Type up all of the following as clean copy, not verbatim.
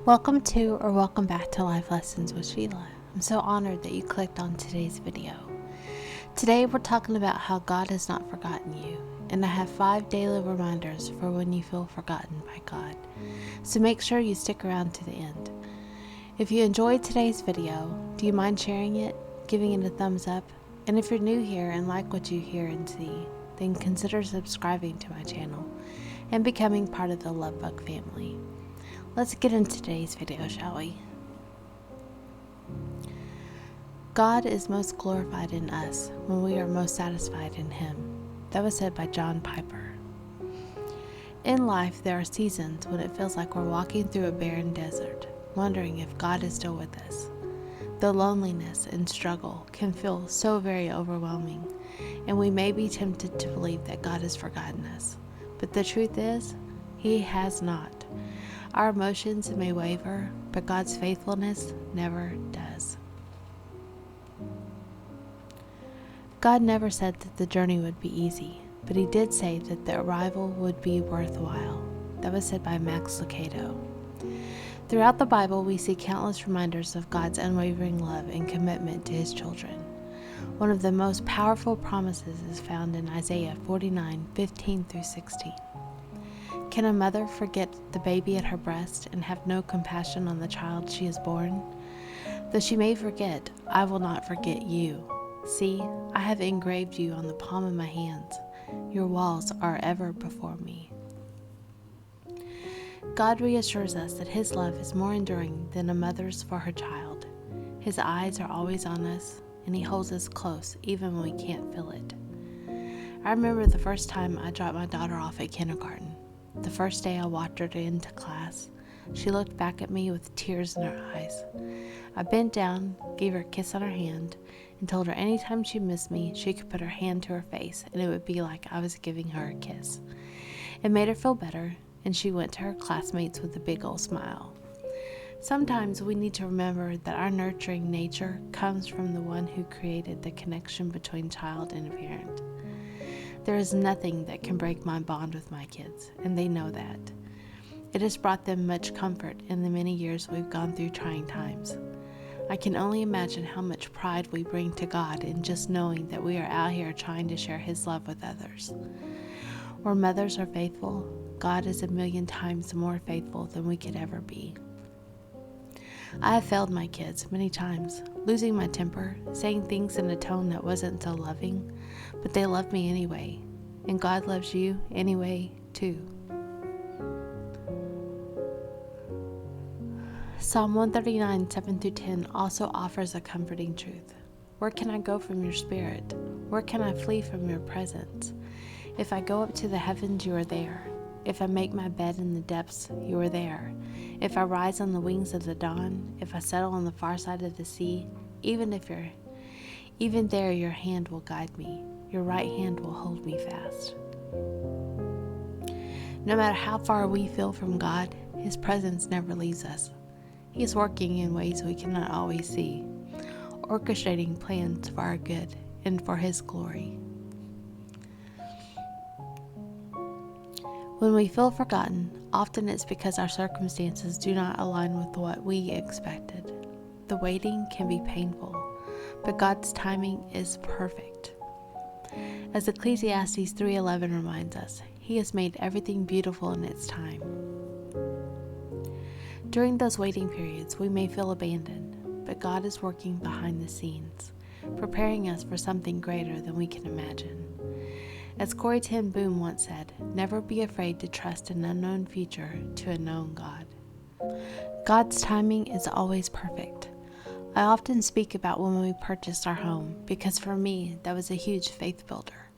Welcome to or welcome back to Life Lessons with Sheila. I'm so honored that you clicked on today's video. Today we're talking about how God has not forgotten you, and I have 5 daily reminders for when you feel forgotten by God. So make sure you stick around to the end. If you enjoyed today's video, do you mind sharing it, giving it a thumbs up? And if you're new here and like what you hear and see, then consider subscribing to my channel and becoming part of the Love Bug family. Let's get into today's video, shall we? God is most glorified in us when we are most satisfied in Him. That was said by John Piper. In life, there are seasons when it feels like we're walking through a barren desert, wondering if God is still with us. The loneliness and struggle can feel so very overwhelming, and we may be tempted to believe that God has forgotten us. But the truth is, He has not. Our emotions may waver, but God's faithfulness never does. God never said that the journey would be easy, but He did say that the arrival would be worthwhile. That was said by Max Lucado. Throughout the Bible, we see countless reminders of God's unwavering love and commitment to His children. One of the most powerful promises is found in Isaiah 49:15-16. Can a mother forget the baby at her breast and have no compassion on the child she has born? Though she may forget, I will not forget you. See, I have engraved you on the palm of my hands. Your walls are ever before me. God reassures us that His love is more enduring than a mother's for her child. His eyes are always on us, and He holds us close even when we can't feel it. I remember the first time I dropped my daughter off at kindergarten. The first day I walked her into class, she looked back at me with tears in her eyes. I bent down, gave her a kiss on her hand, and told her anytime she missed me, she could put her hand to her face and it would be like I was giving her a kiss. It made her feel better, and she went to her classmates with a big old smile. Sometimes we need to remember that our nurturing nature comes from the one who created the connection between child and parent. There is nothing that can break my bond with my kids, and they know that. It has brought them much comfort in the many years we've gone through trying times. I can only imagine how much pride we bring to God in just knowing that we are out here trying to share His love with others. Where mothers are faithful, God is 1,000,000 times more faithful than we could ever be. I have failed my kids many times, losing my temper, saying things in a tone that wasn't so loving, but they love me anyway, and God loves you anyway, too. Psalm 139:7-10 also offers a comforting truth. Where can I go from your spirit? Where can I flee from your presence? If I go up to the heavens, you are there. If I make my bed in the depths, you are there. If I rise on the wings of the dawn, if I settle on the far side of the sea, even there your hand will guide me. Your right hand will hold me fast. No matter how far we feel from God, His presence never leaves us. He is working in ways we cannot always see, orchestrating plans for our good and for His glory. When we feel forgotten, often it's because our circumstances do not align with what we expected. The waiting can be painful, but God's timing is perfect. As Ecclesiastes 3:11 reminds us, He has made everything beautiful in its time. During those waiting periods, we may feel abandoned, but God is working behind the scenes, preparing us for something greater than we can imagine. As Corrie ten Boom once said, never be afraid to trust an unknown future to a known God. God's timing is always perfect. I often speak about when we purchased our home because for me, that was a huge faith builder.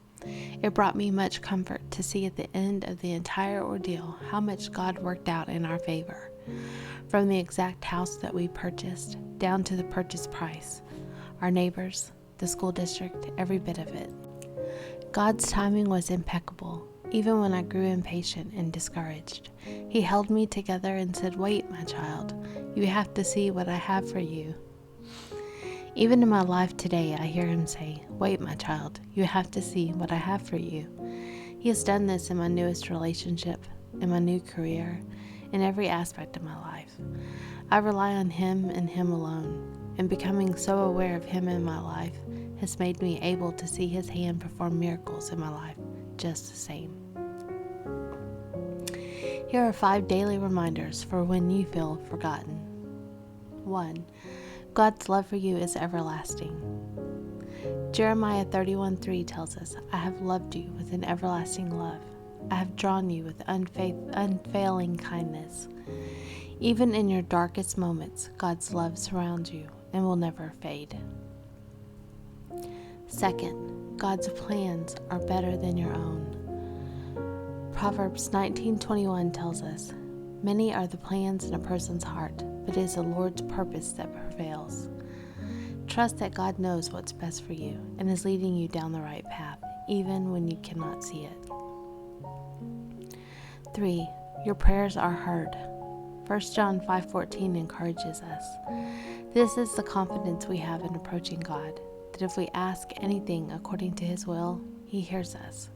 It brought me much comfort to see at the end of the entire ordeal how much God worked out in our favor. From the exact house that we purchased down to the purchase price, our neighbors, the school district, every bit of it. God's timing was impeccable, even when I grew impatient and discouraged. He held me together and said, "Wait, my child, you have to see what I have for you." Even in my life today, I hear Him say, "Wait, my child, you have to see what I have for you." He has done this in my newest relationship, in my new career, in every aspect of my life. I rely on Him and Him alone, and becoming so aware of Him in my life has made me able to see His hand perform miracles in my life just the same. Here are 5 daily reminders for when you feel forgotten. 1. God's love for you is everlasting. Jeremiah 31:3 tells us, I have loved you with an everlasting love. I have drawn you with unfailing kindness. Even in your darkest moments, God's love surrounds you and will never fade. 2. God's plans are better than your own. Proverbs 19:21 tells us, many are the plans in a person's heart, but it is the Lord's purpose that prevails. Trust that God knows what's best for you and is leading you down the right path, even when you cannot see it. 3. Your prayers are heard. 1 John 5:14 encourages us. This is the confidence we have in approaching God, that if we ask anything according to His will, He hears us.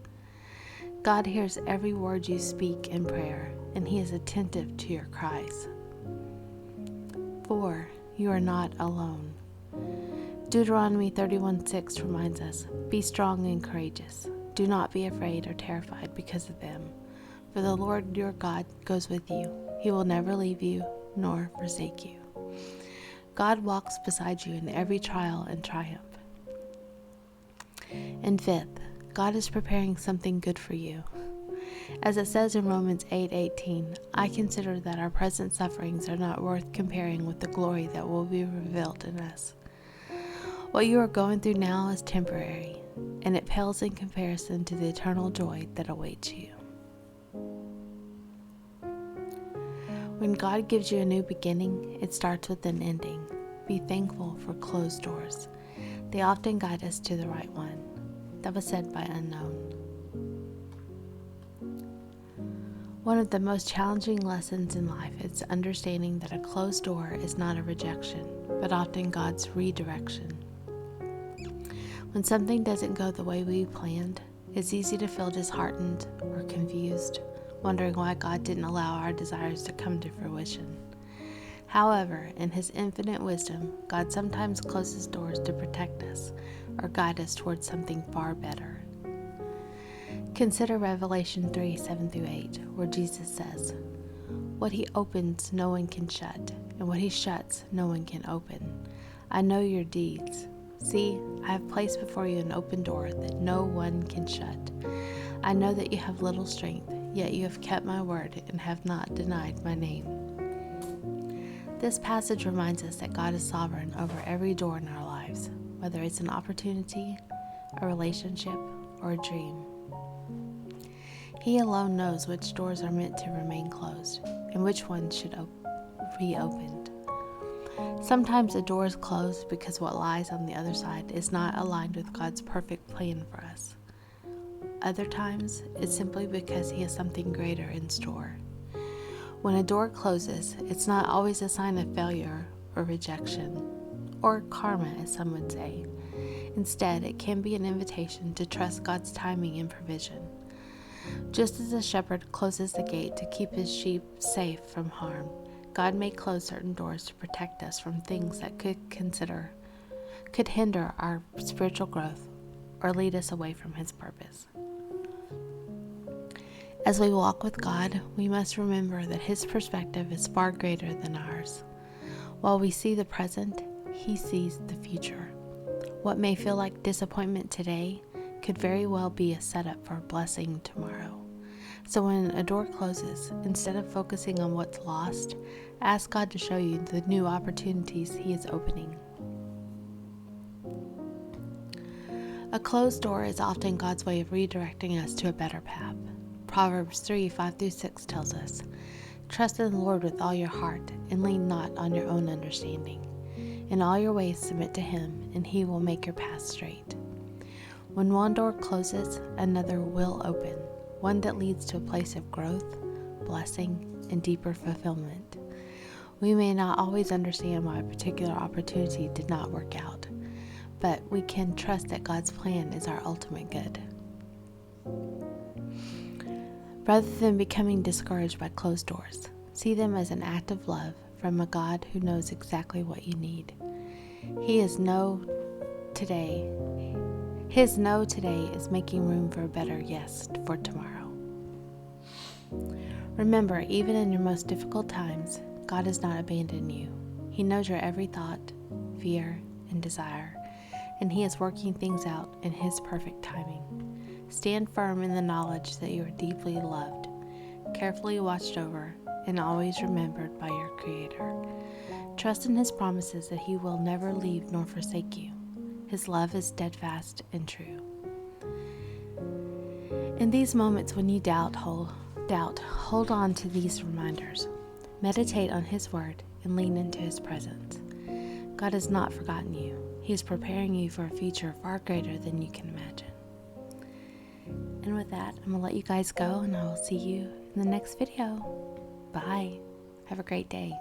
God hears every word you speak in prayer, and He is attentive to your cries. 4. You are not alone. Deuteronomy 31:6 reminds us, be strong and courageous. Do not be afraid or terrified because of them, for the Lord your God goes with you. He will never leave you nor forsake you. God walks beside you in every trial and triumph. And 5th, God is preparing something good for you. As it says in Romans 8:18, I consider that our present sufferings are not worth comparing with the glory that will be revealed in us. What you are going through now is temporary, and it pales in comparison to the eternal joy that awaits you. When God gives you a new beginning, it starts with an ending. Be thankful for closed doors. They often guide us to the right one. That was said by Unknown. One of the most challenging lessons in life is understanding that a closed door is not a rejection, but often God's redirection. When something doesn't go the way we planned, it's easy to feel disheartened or confused, wondering why God didn't allow our desires to come to fruition. However, in His infinite wisdom, God sometimes closes doors to protect us or guide us towards something far better. Consider Revelation 3:7-8, where Jesus says, what He opens no one can shut, and what He shuts no one can open. I know your deeds. See, I have placed before you an open door that no one can shut. I know that you have little strength, yet you have kept my word and have not denied my name. This passage reminds us that God is sovereign over every door in our lives, whether it's an opportunity, a relationship, or a dream. He alone knows which doors are meant to remain closed and which ones should be opened. Sometimes a door is closed because what lies on the other side is not aligned with God's perfect plan for us. Other times, it's simply because He has something greater in store. When a door closes, it's not always a sign of failure or rejection, or karma, as some would say. Instead, it can be an invitation to trust God's timing and provision. Just as a shepherd closes the gate to keep his sheep safe from harm, God may close certain doors to protect us from things that could hinder our spiritual growth or lead us away from His purpose. As we walk with God, we must remember that His perspective is far greater than ours. While we see the present, He sees the future. What may feel like disappointment today could very well be a setup for a blessing tomorrow. So when a door closes, instead of focusing on what's lost, ask God to show you the new opportunities He is opening. A closed door is often God's way of redirecting us to a better path. Proverbs 3:5-6 tells us, trust in the Lord with all your heart and lean not on your own understanding. In all your ways submit to Him, and He will make your path straight. When one door closes, another will open, one that leads to a place of growth, blessing, and deeper fulfillment. We may not always understand why a particular opportunity did not work out, but we can trust that God's plan is our ultimate good. Rather than becoming discouraged by closed doors, See them as an act of love from a God who knows exactly what you need. His no today is making room for a better yes for tomorrow. Remember, even in your most difficult times, God has not abandoned you. He knows your every thought, fear, and desire, and He is working things out in His perfect timing. Stand firm in the knowledge that you are deeply loved, carefully watched over, and always remembered by your Creator. Trust in His promises that He will never leave nor forsake you. His love is steadfast and true. In these moments when you doubt, hold on to these reminders. Meditate on His word and lean into His presence. God has not forgotten you. He is preparing you for a future far greater than you can imagine. And with that, I'm going to let you guys go, and I will see you in the next video. Bye. Have a great day.